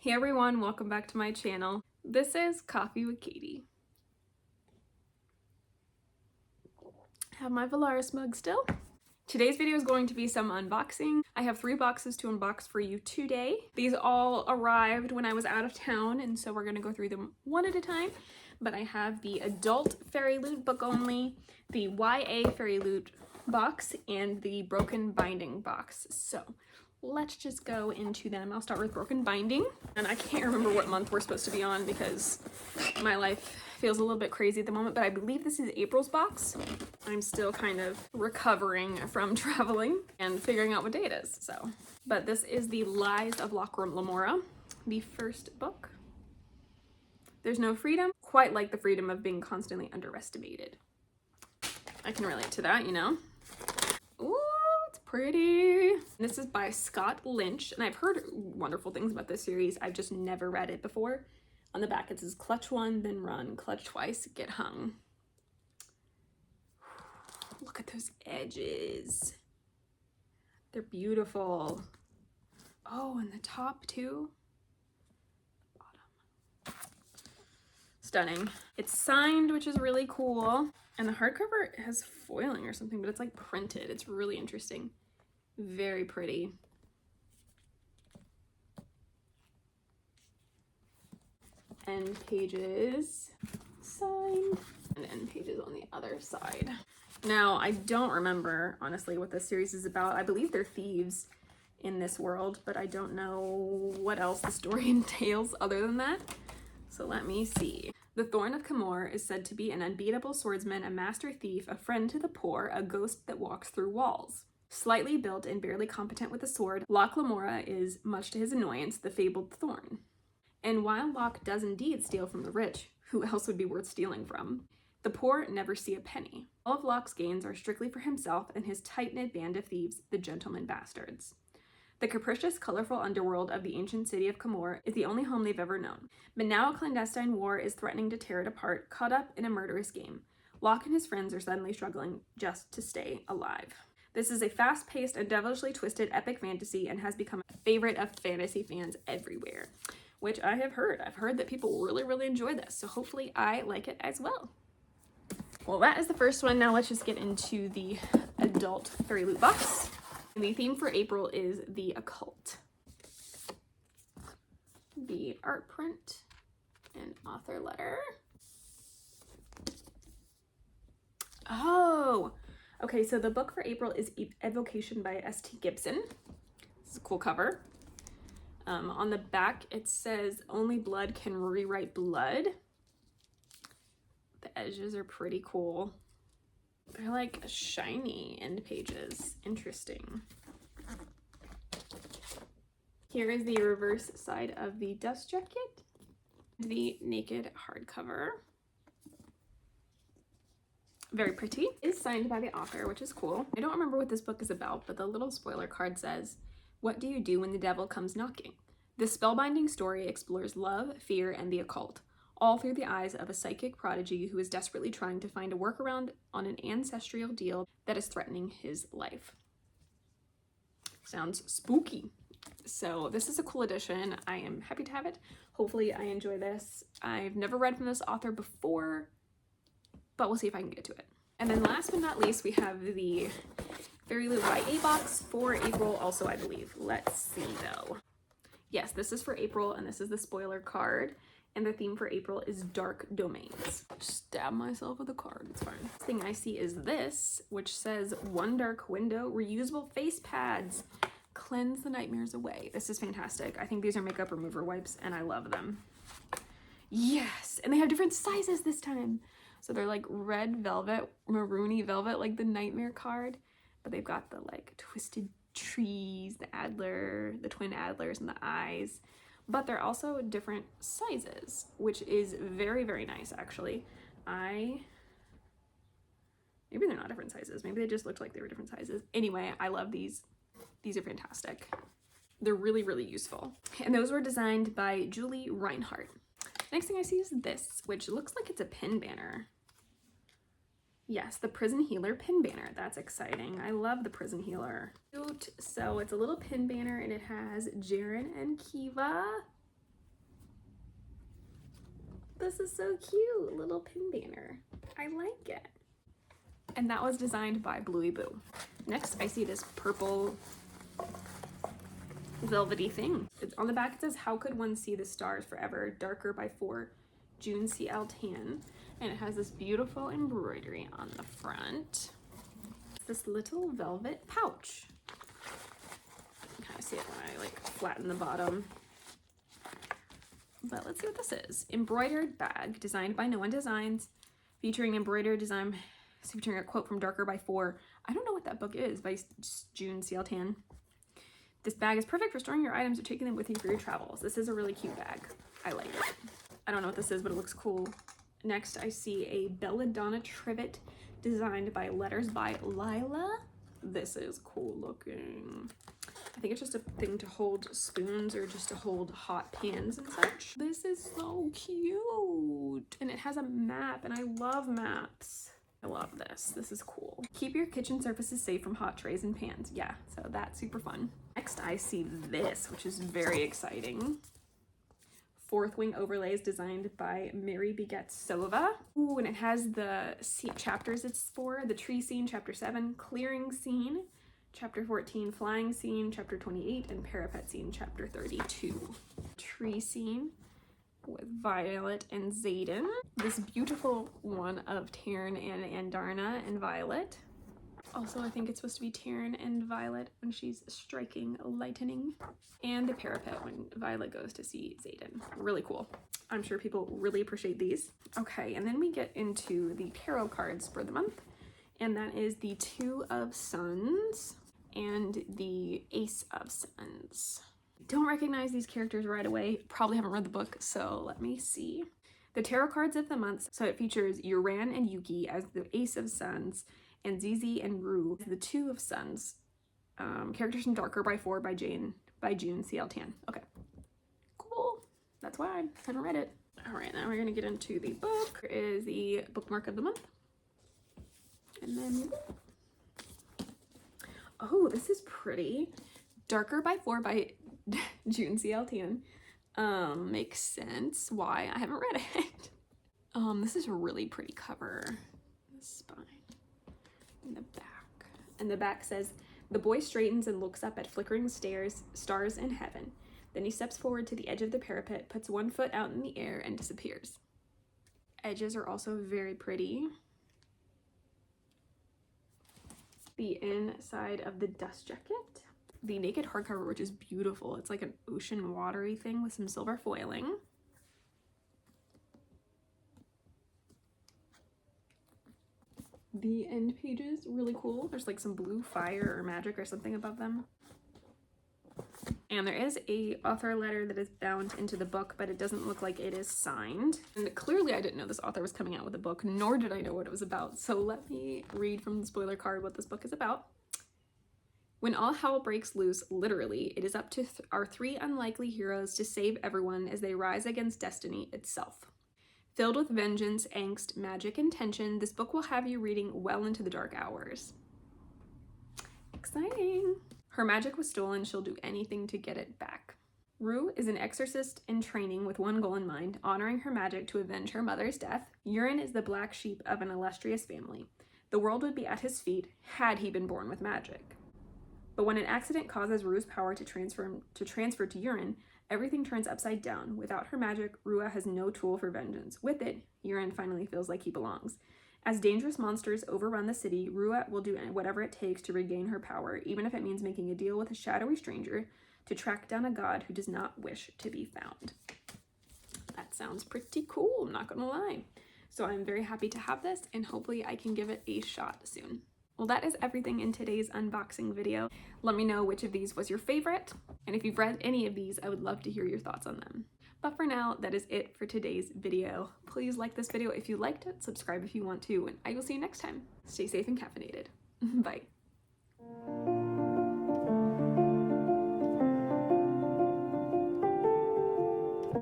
Hey everyone, welcome back to my channel. This is Coffee with Katie. Have my Valaris mug still. Today's video is going to be some unboxing. I have 3 boxes to unbox for you today. These all arrived when I was out of town, and so we're gonna go through them one at a time. But I have the adult Fairyloot book only, the YA Fairyloot box, and the broken binding box. So let's just go into them. I'll start with broken binding. And I can't remember what month we're supposed to be on because my life feels a little bit crazy at the moment, but I believe this is April's box. I'm still kind of recovering from traveling and figuring out what day it is, so. But this is the Lies of Locke Lamora, the first book. There's no freedom, quite like the freedom of being constantly underestimated. I can relate to that, you know? Ooh, it's pretty. This is by Scott Lynch, and I've heard wonderful things about this series. I've just never read it before. On the back it says, clutch one, then run. Clutch twice, get hung. Look at those edges. They're beautiful. Oh, and the top too. Bottom. Stunning. It's signed, which is really cool. And the hardcover has foiling or something, but it's like printed. It's really interesting. Very pretty. End pages signed, and end pages on the other side. Now, I don't remember, honestly, what this series is about. I believe they're thieves in this world, but I don't know what else the story entails other than that. So let me see. The Thorn of Camor is said to be an unbeatable swordsman, a master thief, a friend to the poor, a ghost that walks through walls. Slightly built and barely competent with a sword, Locke Lamora is, much to his annoyance, the fabled Thorn. And while Locke does indeed steal from the rich, who else would be worth stealing from? The poor never see a penny. All of Locke's gains are strictly for himself and his tight-knit band of thieves, the Gentleman Bastards. The capricious, colorful underworld of the ancient city of Camor is the only home they've ever known. But now a clandestine war is threatening to tear it apart, caught up in a murderous game. Locke and his friends are suddenly struggling just to stay alive. This is a fast-paced and devilishly twisted epic fantasy and has become a favorite of fantasy fans everywhere, which I have heard. I've heard that people really enjoy this, so hopefully I like it as well. Well, that is the first one. Now let's just get into the adult Fairyloot box. And the theme for April is the occult. The art print and author letter. Oh, okay, so the book for April is Evocation by S.T. Gibson. This is a cool cover. On the back it says, only blood can rewrite blood. The edges are pretty cool. They're like shiny end pages. Interesting. Here is the reverse side of the dust jacket. The naked hardcover. Very pretty. It is signed by the author, which is cool. I don't remember what this book is about, but the little spoiler card says, what do you do when the devil comes knocking? This spellbinding story explores love, fear, and the occult, all through the eyes of a psychic prodigy who is desperately trying to find a workaround on an ancestral deal that is threatening his life. Sounds spooky. So this is a cool edition. I am happy to have it. Hopefully I enjoy this. I've never read from this author before, but we'll see if I can get to it. And then last but not least, we have the Fairyloot YA box for April also, I believe. Let's see though. Yes, this is for April, and this is the spoiler card. And the theme for April is Dark Domains. Stab myself with a card, it's fine. The thing I see is this, which says, one dark window, reusable face pads. Cleanse the nightmares away. This is fantastic. I think these are makeup remover wipes, and I love them. Yes, and they have different sizes this time. So they're like red velvet, maroony velvet, like the nightmare card. But they've got the like twisted trees, the adler, the twin adlers, and the eyes. But they're also different sizes, which is very nice, actually. Maybe they're not different sizes. Maybe they just looked like they were different sizes. Anyway, I love these. These are fantastic. They're really useful. And those were designed by Julie Reinhardt. Next thing I see is this, which looks like it's a pin banner. Yes, the Prison Healer pin banner. That's exciting. I love the Prison Healer. Cute. So it's a little pin banner and it has Jaren and Kiva. This is so cute, little pin banner. I like it. And that was designed by Bluey Boo. Next, I see this purple velvety thing. It's on the back, it says, "How could one see the stars forever? Darker by 4, June C.L. Tan." And it has this beautiful embroidery on the front. This little velvet pouch. You can kind of see it when I like flatten the bottom. But let's see what this is. Embroidered bag, designed by No One Designs, featuring embroidered design, featuring a quote from Darker by 4. I don't know what that book is, by June C.L. Tan. This bag is perfect for storing your items or taking them with you for your travels. This is a really cute bag. I like it. I don't know what this is, but it looks cool. Next, I see a Belladonna trivet designed by Letters by Lila. This is cool looking. I think it's just a thing to hold spoons or just to hold hot pans and such. This is so cute. And it has a map, and I love maps. I love this. This is cool. Keep your kitchen surfaces safe from hot trays and pans. Yeah, so that's super fun. Next, I see this, which is very exciting. Fourth Wing overlays designed by Mary Begets Sova. Ooh, and it has the chapters it's for. The tree scene, chapter 7, clearing scene, chapter 14, flying scene, chapter 28, and parapet scene, chapter 32. Tree scene with Violet and Xaden. This beautiful one of Taryn and Andarna and Violet. Also, I think it's supposed to be Taryn and Violet when she's striking lightning. And the parapet when Violet goes to see Xaden. Really cool. I'm sure people really appreciate these. Okay, and then we get into the tarot cards for the month. And that is the Two of Suns and the Ace of Suns. Don't recognize these characters right away. Probably haven't read the book, so let me see. The tarot cards of the month. So it features Uran and Yuki as the Ace of Suns, and Zizi and Rue as the Two of Suns. Characters from Darker by 4 by June C.L. Tan. Okay, cool. That's why I haven't read it. All right, now we're gonna get into the book. Here is the bookmark of the month. And then, oh, this is pretty. Darker by 4 by June C.L. Tan. Makes sense why I haven't read it. This is a really pretty cover. The spine. And the back. And the back says, "The boy straightens and looks up at flickering stars in heaven. Then he steps forward to the edge of the parapet, puts one foot out in the air, and disappears." Edges are also very pretty. The inside of the dust jacket. The naked hardcover, which is beautiful. It's like an ocean watery thing with some silver foiling. The end pages, really cool. There's like some blue fire or magic or something above them. And there is a author letter that is bound into the book, but it doesn't look like it is signed. And clearly I didn't know this author was coming out with a book, nor did I know what it was about. So let me read from the spoiler card what this book is about. When all hell breaks loose, literally, it is up to our three unlikely heroes to save everyone as they rise against destiny itself. Filled with vengeance, angst, magic, and tension, this book will have you reading well into the dark hours. Exciting! Her magic was stolen, she'll do anything to get it back. Rue is an exorcist in training with one goal in mind, honoring her magic to avenge her mother's death. Uran is the black sheep of an illustrious family. The world would be at his feet had he been born with magic. But when an accident causes Rue's power to transfer to Uran, everything turns upside down. Without her magic, Rua has no tool for vengeance. With it, Uran finally feels like he belongs. As dangerous monsters overrun the city, Rua will do whatever it takes to regain her power, even if it means making a deal with a shadowy stranger to track down a god who does not wish to be found. That sounds pretty cool, I'm not gonna lie. So I'm very happy to have this, and hopefully I can give it a shot soon. Well, that is everything in today's unboxing video. Let me know which of these was your favorite, and if you've read any of these, I would love to hear your thoughts on them. But for now, that is it for today's video. Please like this video if you liked it, subscribe if you want to, and I will see you next time. Stay safe and caffeinated. Bye.